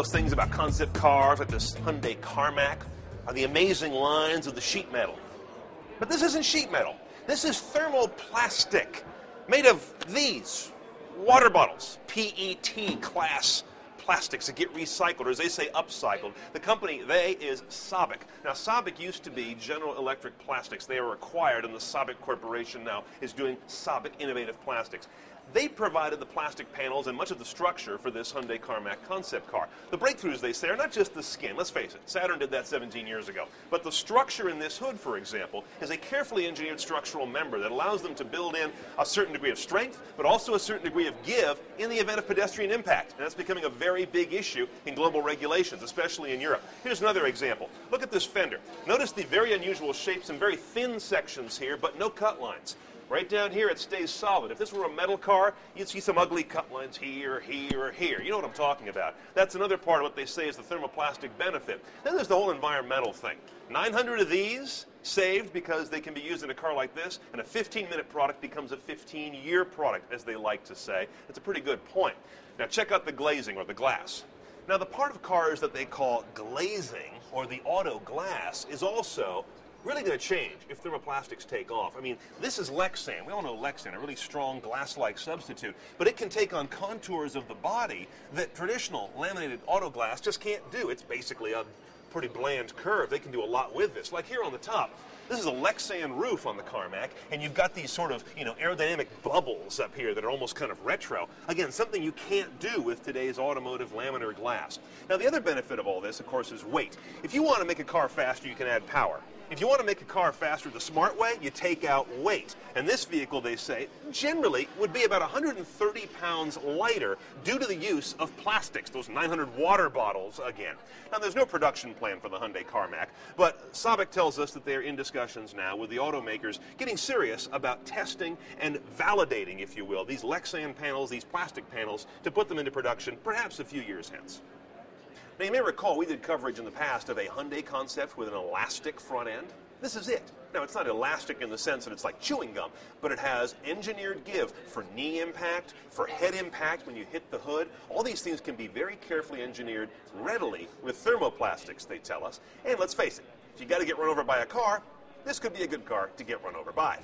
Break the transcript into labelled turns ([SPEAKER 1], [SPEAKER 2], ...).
[SPEAKER 1] coolest things about concept cars like this Hyundai Carmack are the amazing lines of the sheet metal. But this isn't sheet metal. This is thermoplastic, made of these water bottles, PET class plastics that get recycled, or as they say, upcycled. The company, they, is SABIC. Now, SABIC used to be General Electric Plastics. They were acquired, and the SABIC Corporation now is doing SABIC Innovative Plastics. They provided the plastic panels and much of the structure for this Hyundai Carmack concept car. The breakthroughs, they say, are not just the skin. Let's face it, Saturn did that 17 years ago. But the structure in this hood, for example, is a carefully engineered structural member that allows them to build in a certain degree of strength, but also a certain degree of give in the event of pedestrian impact. And that's becoming a very big issue in global regulations, especially in Europe. Here's another example. Look at this fender. Notice the very unusual shapes and very thin sections here, but no cut lines. Right down here, it stays solid. If this were a metal car, you'd see some ugly cut lines here, here, here. You know what I'm talking about. That's another part of what they say is the thermoplastic benefit. Then there's the whole environmental thing. 900 of these saved because they can be used in a car like this, and a 15-minute product becomes a 15-year product, as they like to say. It's a pretty good point. Now check out the glazing, or the glass. Now the part of cars that they call glazing, or the auto glass, is also really going to change if thermoplastics take off. I mean, this is Lexan. We all know Lexan, a really strong glass-like substitute, but it can take on contours of the body that traditional laminated auto glass just can't do. It's basically a pretty bland curve. They can do a lot with this. Like here on the top, this is a Lexan roof on the Carmack, and you've got these sort of, aerodynamic bubbles up here that are almost kind of retro. Again, something you can't do with today's automotive laminar glass. Now, the other benefit of all this, of course, is weight. If you want to make a car faster, you can add power. If you want to make a car faster the smart way, you take out weight. And this vehicle, they say, generally would be about 130 pounds lighter due to the use of plastics, those 900 water bottles again. Now, there's no production plan for the Hyundai Carmack, but SABIC tells us that they're in discussions now with the automakers getting serious about testing and validating, if you will, these Lexan panels, these plastic panels, to put them into production perhaps a few years hence. Now, you may recall we did coverage in the past of a Hyundai concept with an elastic front end. This is it. Now, it's not elastic in the sense that it's like chewing gum, but it has engineered give for knee impact, for head impact when you hit the hood. All these things can be very carefully engineered readily with thermoplastics, they tell us. And let's face it, if you got to get run over by a car, this could be a good car to get run over by.